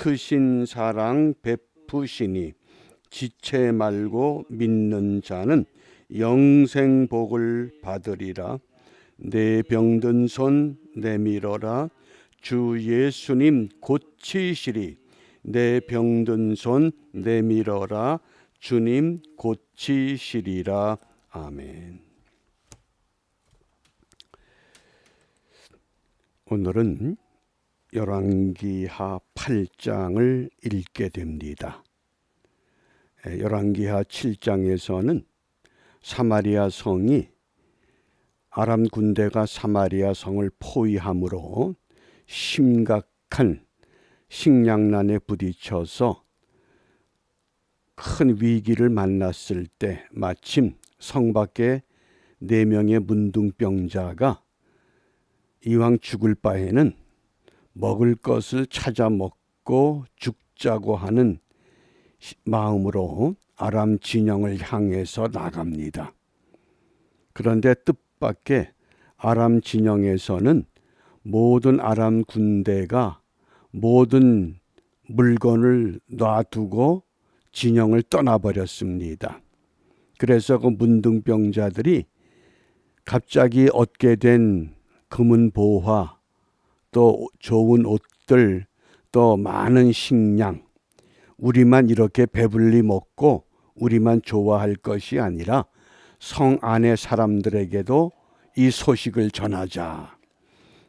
크신 사랑 베푸시니 지체 말고 믿는 자는 영생 복을 받으리라. 내 병든 손 내밀어라. 주 예수님 고치시리. 내 병든 손 내밀어라. 주님 고치시리라. 아멘. 오늘은 열왕기하 8장을 읽게 됩니다. 열왕기하 7장에서는 사마리아 성이 아람 군대가 사마리아 성을 포위함으로 심각한 식량난에 부딪혀서 큰 위기를 만났을 때 마침 성 밖에 4명의 문둥병자가 이왕 죽을 바에는 먹을 것을 찾아 먹고 죽자고 하는 마음으로 아람 진영을 향해서 나갑니다. 그런데 뜻밖의 아람 진영에서는 모든 아람 군대가 모든 물건을 놔두고 진영을 떠나버렸습니다. 그래서 그 문둥병자들이 갑자기 얻게 된 금은 보화, 또 좋은 옷들, 또 많은 식량, 우리만 이렇게 배불리 먹고 우리만 좋아할 것이 아니라 성 안의 사람들에게도 이 소식을 전하자.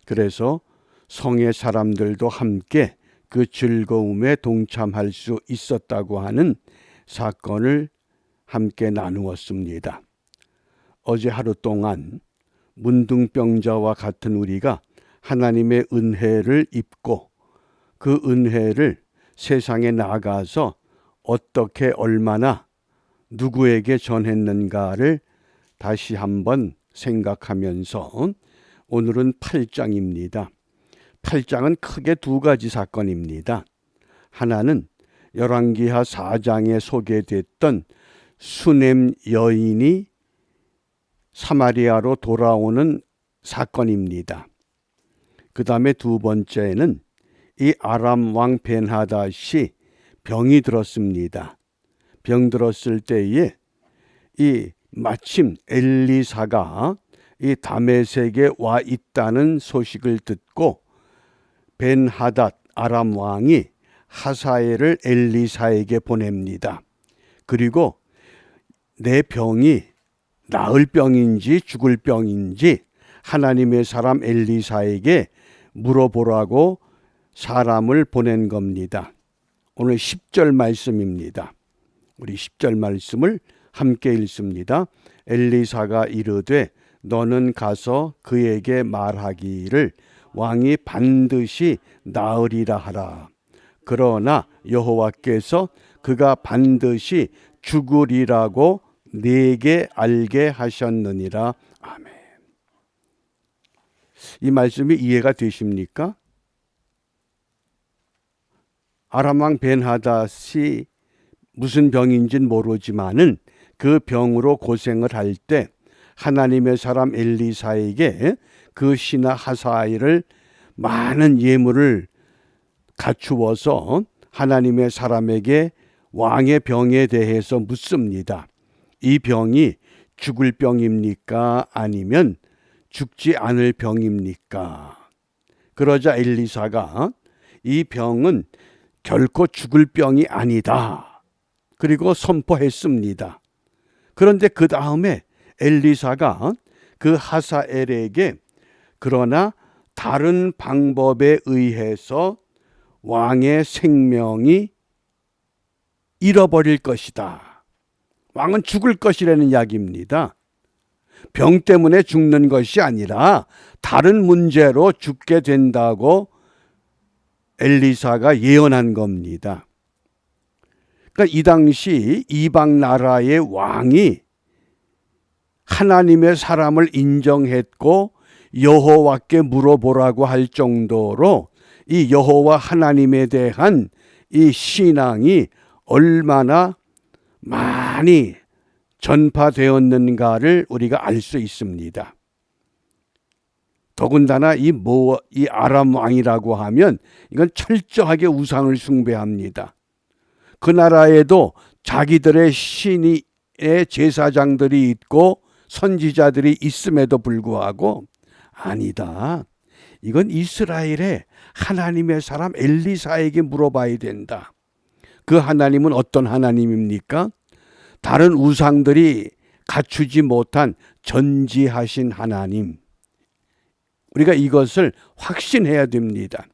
그래서 성의 사람들도 함께 그 즐거움에 동참할 수 있었다고 하는 사건을 함께 나누었습니다. 어제 하루 동안 문둥병자와 같은 우리가 하나님의 은혜를 입고 그 은혜를 세상에 나가서 어떻게 얼마나 누구에게 전했는가를 다시 한번 생각하면서 오늘은 8장입니다. 8장은 크게 2가지 사건입니다. 하나는 열왕기하 4장에 소개됐던 수넴 여인이 사마리아로 돌아오는 사건입니다. 그 다음에 2번째는 이 아람 왕 벤하닷이 병이 들었습니다. 병 들었을 때에 이 마침 엘리사가 이 다메섹에 와 있다는 소식을 듣고 벤하닷 아람 왕이 하사엘을 엘리사에게 보냅니다. 그리고 내 병이 나을 병인지 죽을 병인지 하나님의 사람 엘리사에게 물어보라고 사람을 보낸 겁니다. 오늘 10절 말씀입니다. 우리 10절 말씀을 함께 읽습니다. 엘리사가 이르되 너는 가서 그에게 말하기를 왕이 반드시 나으리라 하라. 그러나 여호와께서 그가 반드시 죽으리라고 네게 알게 하셨느니라. 아멘. 이 말씀이 이해가 되십니까? 아람 왕 벤하닷이 무슨 병인지는 모르지만은 그 병으로 고생을 할 때 하나님의 사람 엘리사에게 그 신하 하사엘을 많은 예물을 갖추어서 하나님의 사람에게 왕의 병에 대해서 묻습니다. 이 병이 죽을 병입니까? 아니면 죽지 않을 병입니까? 그러자 엘리사가 이 병은 결코 죽을 병이 아니다. 그리고 선포했습니다. 그런데 그 다음에 엘리사가 그 하사엘에게 그러나 다른 방법에 의해서 왕의 생명이 잃어버릴 것이다. 왕은 죽을 것이라는 이야기입니다. 병 때문에 죽는 것이 아니라 다른 문제로 죽게 된다고 엘리사가 예언한 겁니다. 그러니까 이 당시 이방 나라의 왕이 하나님의 사람을 인정했고 여호와께 물어보라고 할 정도로 이 여호와 하나님에 대한 이 신앙이 얼마나 많이 전파되었는가를 우리가 알 수 있습니다. 더군다나 이 아람 왕이라고 하면 이건 철저하게 우상을 숭배합니다. 그 나라에도 자기들의 신의 제사장들이 있고 선지자들이 있음에도 불구하고 아니다. 이건 이스라엘의 하나님의 사람 엘리사에게 물어봐야 된다. 그 하나님은 어떤 하나님입니까? 다른 우상들이 갖추지 못한 전지하신 하나님. 우리가 이것을 확신해야 됩니다.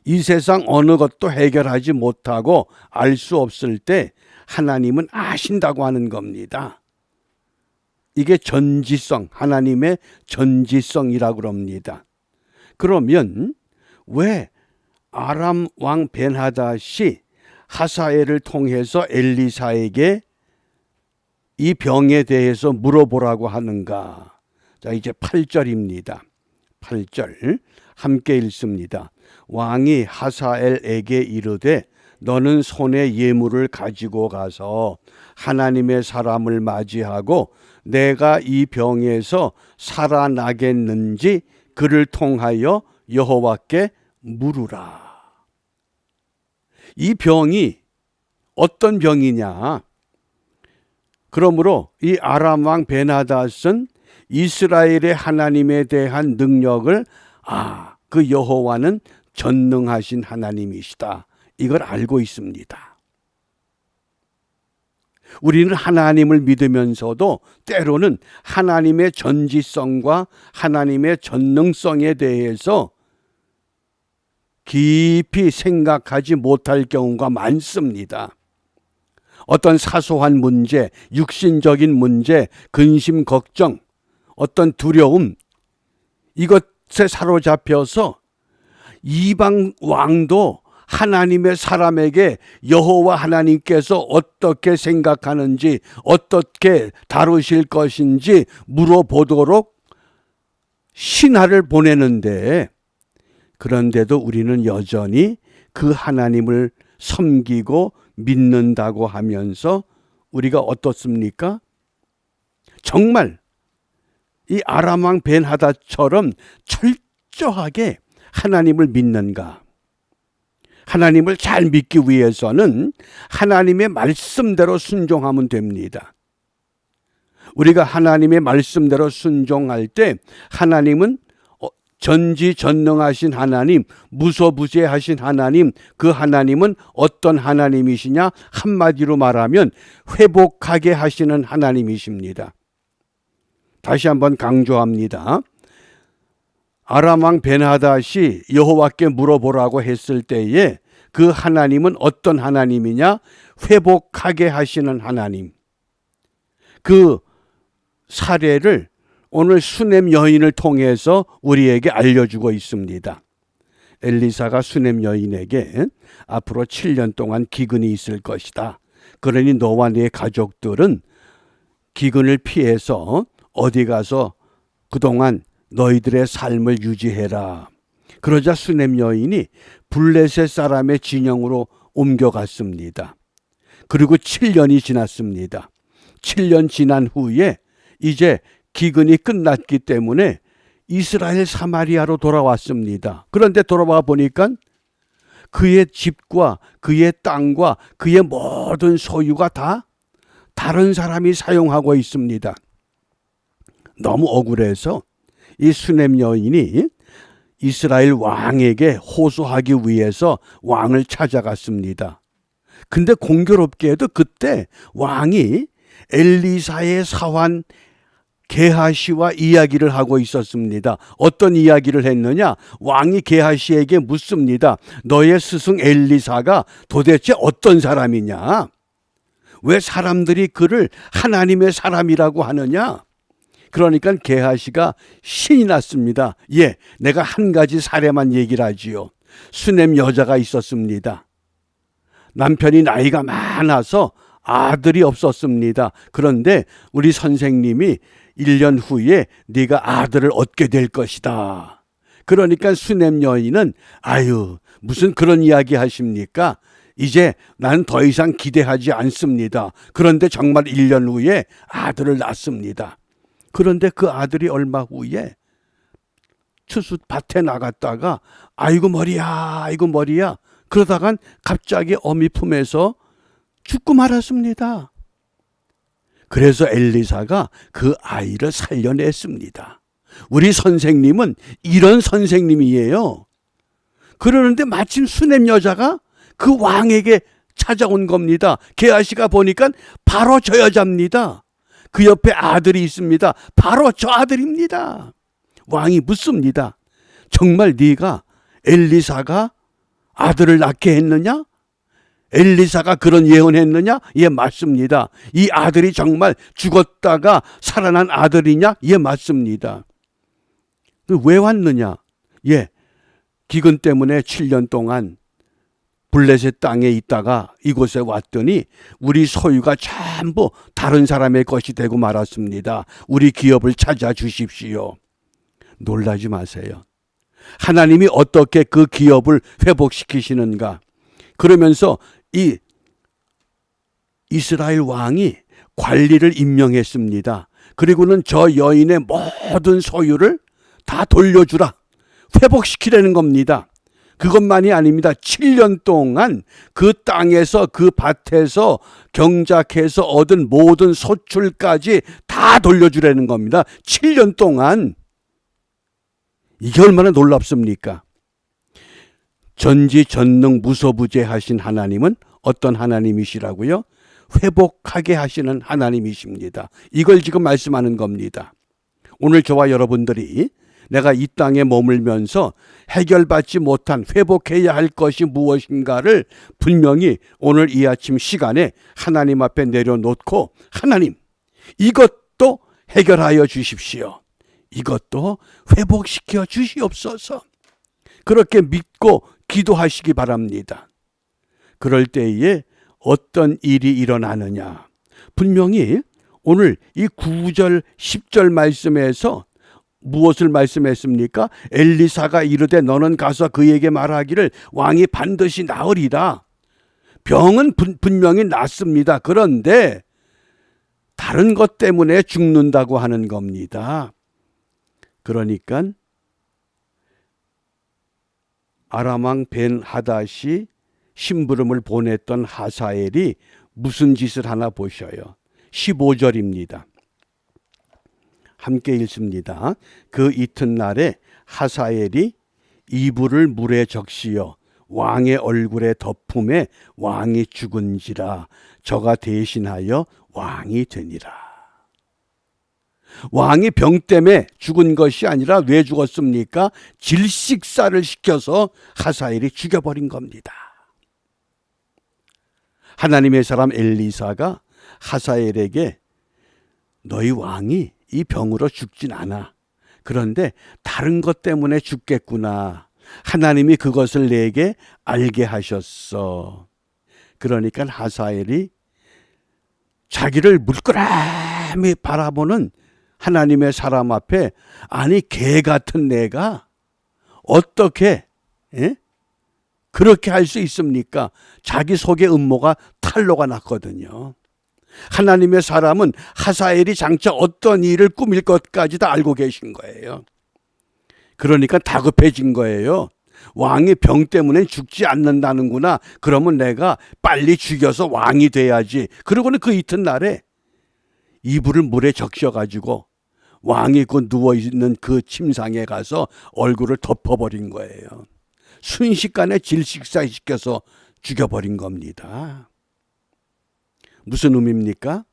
이 세상 어느 것도 해결하지 못하고 알 수 없을 때 하나님은 아신다고 하는 겁니다. 이게 전지성, 하나님의 전지성이라고 그럽니다. 그러면 왜 아람 왕 벤하닷이 하사엘을 통해서 엘리사에게 이 병에 대해서 물어보라고 하는가? 자, 이제 8절입니다. 8절 함께 읽습니다. 왕이 하사엘에게 이르되 너는 손에 예물을 가지고 가서 하나님의 사람을 맞이하고 내가 이 병에서 살아나겠는지 그를 통하여 여호와께 물으라. 이 병이 어떤 병이냐? 그러므로 이 아람 왕 벤하닷은 이스라엘의 하나님에 대한 능력을 그 여호와는 전능하신 하나님이시다. 이걸 알고 있습니다. 우리는 하나님을 믿으면서도 때로는 하나님의 전지성과 하나님의 전능성에 대해서 깊이 생각하지 못할 경우가 많습니다. 어떤 사소한 문제, 육신적인 문제, 근심, 걱정, 어떤 두려움, 이것에 사로잡혀서 이방 왕도 하나님의 사람에게 여호와 하나님께서 어떻게 생각하는지, 어떻게 다루실 것인지 물어보도록 신하를 보내는데, 그런데도 우리는 여전히 그 하나님을 섬기고 믿는다고 하면서 우리가 어떻습니까? 정말 이 아람 왕 벤하닷처럼 철저하게 하나님을 믿는가? 하나님을 잘 믿기 위해서는 하나님의 말씀대로 순종하면 됩니다. 우리가 하나님의 말씀대로 순종할 때 하나님은 전지전능하신 하나님, 무소부재하신 하나님, 그 하나님은 어떤 하나님이시냐? 한마디로 말하면 회복하게 하시는 하나님이십니다. 다시 한번 강조합니다. 아람 왕 벤하닷이 여호와께 물어보라고 했을 때에 그 하나님은 어떤 하나님이냐? 회복하게 하시는 하나님. 그 사례를 오늘 수넴 여인을 통해서 우리에게 알려주고 있습니다. 엘리사가 수넴 여인에게 앞으로 7년 동안 기근이 있을 것이다. 그러니 너와 네 가족들은 기근을 피해서 어디 가서 그동안 너희들의 삶을 유지해라. 그러자 수넴 여인이 블레셋 사람의 진영으로 옮겨갔습니다. 그리고 7년이 지났습니다. 7년 지난 후에 이제 기근이 끝났기 때문에 이스라엘 사마리아로 돌아왔습니다. 그런데 돌아와 보니까 그의 집과 그의 땅과 그의 모든 소유가 다 다른 사람이 사용하고 있습니다. 너무 억울해서 이 수넴 여인이 이스라엘 왕에게 호소하기 위해서 왕을 찾아갔습니다. 근데 공교롭게도 그때 왕이 엘리사의 사환 게하시와 이야기를 하고 있었습니다. 어떤 이야기를 했느냐? 왕이 게하시에게 묻습니다. 너의 스승 엘리사가 도대체 어떤 사람이냐? 왜 사람들이 그를 하나님의 사람이라고 하느냐? 그러니까 게하시가 신이 났습니다. 예, 내가 한 가지 사례만 얘기를 하지요. 수넴 여자가 있었습니다. 남편이 나이가 많아서 아들이 없었습니다. 그런데 우리 선생님이 1년 후에 네가 아들을 얻게 될 것이다. 그러니까 수넴 여인은 무슨 그런 이야기 하십니까? 이제 난 더 이상 기대하지 않습니다. 그런데 정말 1년 후에 아들을 낳습니다. 그런데 그 아들이 얼마 후에 추수 밭에 나갔다가 아이고 머리야, 아이고 머리야. 그러다간 갑자기 어미 품에서 죽고 말았습니다. 그래서 엘리사가 그 아이를 살려냈습니다. 우리 선생님은 이런 선생님이에요. 그러는데 마침 수냄 여자가 그 왕에게 찾아온 겁니다. 게하시가 보니까 바로 저 여자입니다. 그 옆에 아들이 있습니다. 바로 저 아들입니다. 왕이 묻습니다. 정말 네가 엘리사가 아들을 낳게 했느냐? 엘리사가 그런 예언했느냐? 예, 맞습니다. 이 아들이 정말 죽었다가 살아난 아들이냐? 예, 맞습니다. 왜 왔느냐? 예, 기근 때문에 7년 동안 블레셋 땅에 있다가 이곳에 왔더니 우리 소유가 전부 다른 사람의 것이 되고 말았습니다. 우리 기업을 찾아주십시오. 놀라지 마세요. 하나님이 어떻게 그 기업을 회복시키시는가? 그러면서 이 이스라엘 왕이 관리를 임명했습니다. 그리고는 저 여인의 모든 소유를 다 돌려주라. 회복시키라는 겁니다. 그것만이 아닙니다. 7년 동안 그 땅에서 그 밭에서 경작해서 얻은 모든 소출까지 다 돌려주라는 겁니다. 7년 동안. 이게 얼마나 놀랍습니까? 전지전능 무소부재하신 하나님은 어떤 하나님이시라고요? 회복하게 하시는 하나님이십니다. 이걸 지금 말씀하는 겁니다. 오늘 저와 여러분들이 내가 이 땅에 머물면서 해결받지 못한 회복해야 할 것이 무엇인가를 분명히 오늘 이 아침 시간에 하나님 앞에 내려놓고 하나님, 이것도 해결하여 주십시오. 이것도 회복시켜 주시옵소서. 그렇게 믿고 기도하시기 바랍니다. 그럴 때에 어떤 일이 일어나느냐? 분명히 오늘 이 9절 10절 말씀에서 무엇을 말씀했습니까? 엘리사가 이르되 너는 가서 그에게 말하기를 왕이 반드시 나으리라. 병은 분명히 낫습니다. 그런데 다른 것 때문에 죽는다고 하는 겁니다. 그러니까 아람 왕 벤 하닷이 심부름을 보냈던 하사엘이 무슨 짓을 하나 보셔요. 15절입니다. 함께 읽습니다. 그 이튿날에 하사엘이 이불을 물에 적시어 왕의 얼굴에 덮음에 왕이 죽은지라 저가 대신하여 왕이 되니라. 왕이 병 때문에 죽은 것이 아니라 왜 죽었습니까? 질식사를 시켜서 하사엘이 죽여버린 겁니다. 하나님의 사람 엘리사가 하사엘에게 너희 왕이 이 병으로 죽진 않아. 그런데 다른 것 때문에 죽겠구나. 하나님이 그것을 내게 알게 하셨어. 그러니까 하사엘이 자기를 물끄러미 바라보는 하나님의 사람 앞에 아니 개 같은 내가 어떻게 그렇게 할 수 있습니까? 자기 속의 음모가 탄로가 났거든요. 하나님의 사람은 하사엘이 장차 어떤 일을 꾸밀 것까지 다 알고 계신 거예요. 그러니까 다급해진 거예요. 왕이 병 때문에 죽지 않는다는구나. 그러면 내가 빨리 죽여서 왕이 돼야지. 그러고는 그 이튿날에 이불을 물에 적셔가지고 왕이 그 누워있는 그 침상에 가서 얼굴을 덮어버린 거예요. 순식간에 질식사시켜서 죽여버린 겁니다. 무슨 의미입니까?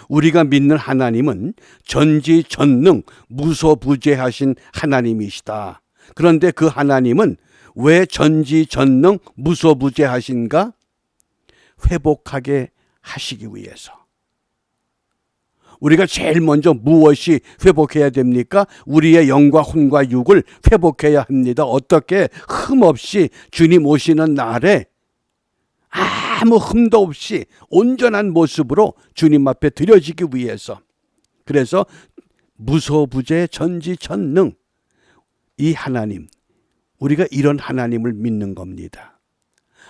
우리가 믿는 하나님은 전지전능 무소부재하신 하나님이시다. 그런데 그 하나님은 왜 전지전능 무소부재하신가? 회복하게 하시기 위해서. 우리가 제일 먼저 무엇이 회복해야 됩니까? 우리의 영과 혼과 육을 회복해야 합니다. 어떻게? 흠없이 주님 오시는 날에 아무 흠도 없이 온전한 모습으로 주님 앞에 드려지기 위해서. 그래서 무소부재 전지전능 이 하나님, 우리가 이런 하나님을 믿는 겁니다.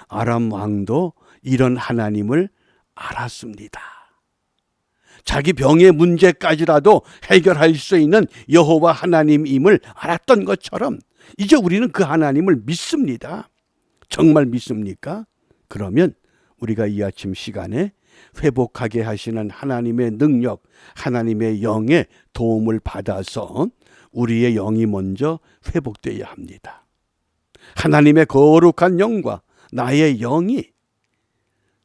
아람 왕도 이런 하나님을 알았습니다. 자기 병의 문제까지라도 해결할 수 있는 여호와 하나님임을 알았던 것처럼 이제 우리는 그 하나님을 믿습니다. 정말 믿습니까? 그러면 우리가 이 아침 시간에 회복하게 하시는 하나님의 능력, 하나님의 영의 도움을 받아서 우리의 영이 먼저 회복되어야 합니다. 하나님의 거룩한 영과 나의 영이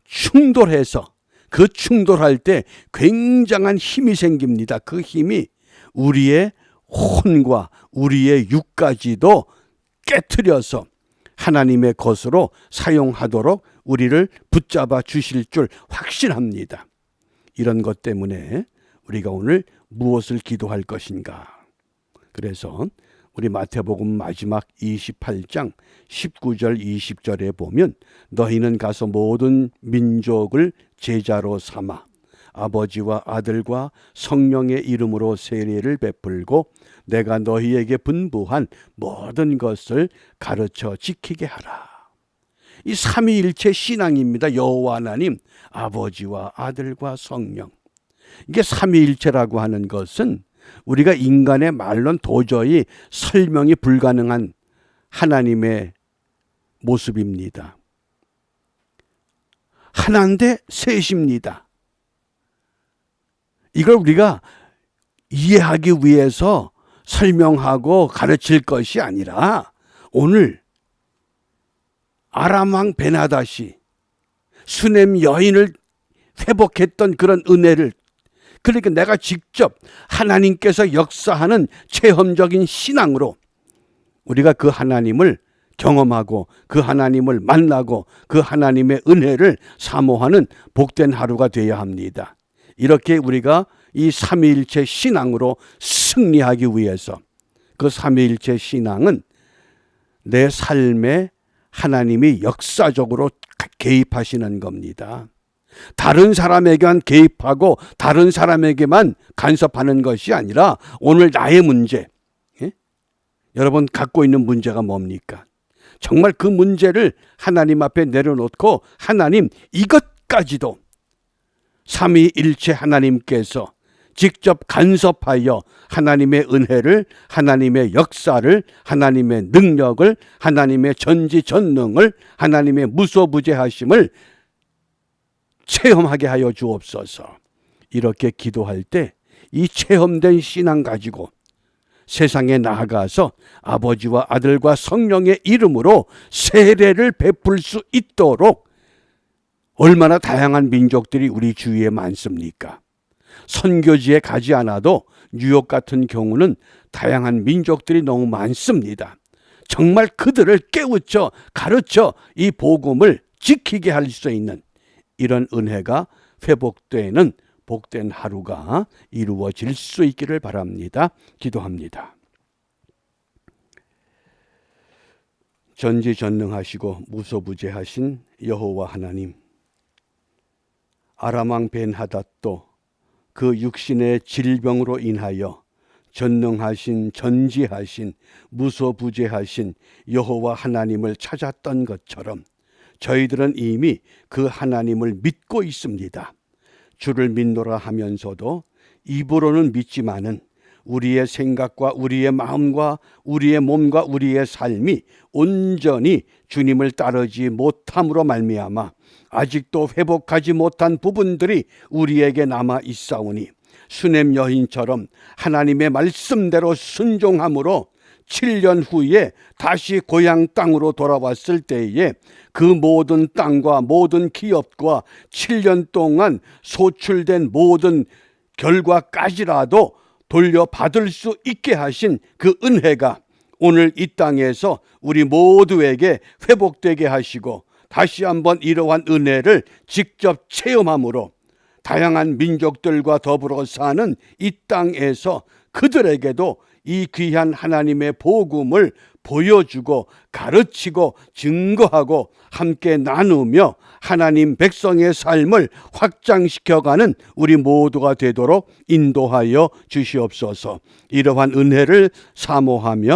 충돌해서 그 충돌할 때 굉장한 힘이 생깁니다. 그 힘이 우리의 혼과 우리의 육까지도 깨트려서 하나님의 것으로 사용하도록 우리를 붙잡아 주실 줄 확신합니다. 이런 것 때문에 우리가 오늘 무엇을 기도할 것인가? 그래서 우리 마태복음 마지막 28장 19절 20절에 보면 너희는 가서 모든 민족을 제자로 삼아 아버지와 아들과 성령의 이름으로 세례를 베풀고 내가 너희에게 분부한 모든 것을 가르쳐 지키게 하라. 이 삼위일체 신앙입니다. 여호와 하나님, 아버지와 아들과 성령. 이게 삼위일체라고 하는 것은 우리가 인간의 말로는 도저히 설명이 불가능한 하나님의 모습입니다. 하나인데 셋입니다. 이걸 우리가 이해하기 위해서 설명하고 가르칠 것이 아니라 오늘 아람 왕 베나다시 수넴 여인을 회복했던 그런 은혜를, 그러니까 내가 직접 하나님께서 역사하는 체험적인 신앙으로 우리가 그 하나님을 경험하고 그 하나님을 만나고 그 하나님의 은혜를 사모하는 복된 하루가 되어야 합니다. 이렇게 우리가 이 삼위일체 신앙으로 승리하기 위해서 그 삼위일체 신앙은 내 삶에 하나님이 역사적으로 개입하시는 겁니다. 다른 사람에게만 개입하고 다른 사람에게만 간섭하는 것이 아니라 오늘 나의 문제, 여러분 갖고 있는 문제가 뭡니까? 정말 그 문제를 하나님 앞에 내려놓고 하나님 이것까지도 삼위일체 하나님께서 직접 간섭하여 하나님의 은혜를, 하나님의 역사를, 하나님의 능력을, 하나님의 전지전능을, 하나님의 무소부재하심을 체험하게 하여 주옵소서. 이렇게 기도할 때 이 체험된 신앙 가지고 세상에 나아가서 아버지와 아들과 성령의 이름으로 세례를 베풀 수 있도록, 얼마나 다양한 민족들이 우리 주위에 많습니까? 선교지에 가지 않아도 뉴욕 같은 경우는 다양한 민족들이 너무 많습니다. 정말 그들을 깨우쳐 가르쳐 이 복음을 지키게 할 수 있는 이런 은혜가 회복되는 복된 하루가 이루어질 수 있기를 바랍니다. 기도합니다. 전지전능하시고 무소부재하신 여호와 하나님, 아람 왕 벤하닷도 그 육신의 질병으로 인하여 전능하신, 전지하신, 무소부재하신 여호와 하나님을 찾았던 것처럼 저희들은 이미 그 하나님을 믿고 있습니다. 주를 믿노라 하면서도 입으로는 믿지만은 우리의 생각과 우리의 마음과 우리의 몸과 우리의 삶이 온전히 주님을 따르지 못함으로 말미암아 아직도 회복하지 못한 부분들이 우리에게 남아 있사오니 수넴 여인처럼 하나님의 말씀대로 순종함으로 7년 후에 다시 고향 땅으로 돌아왔을 때에 그 모든 땅과 모든 기업과 7년 동안 소출된 모든 결과까지라도 돌려받을 수 있게 하신 그 은혜가 오늘 이 땅에서 우리 모두에게 회복되게 하시고 다시 한번 이러한 은혜를 직접 체험함으로 다양한 민족들과 더불어 사는 이 땅에서 그들에게도 이 귀한 하나님의 복음을 보여주고 가르치고 증거하고 함께 나누며 하나님 백성의 삶을 확장시켜가는 우리 모두가 되도록 인도하여 주시옵소서. 이러한 은혜를 사모하며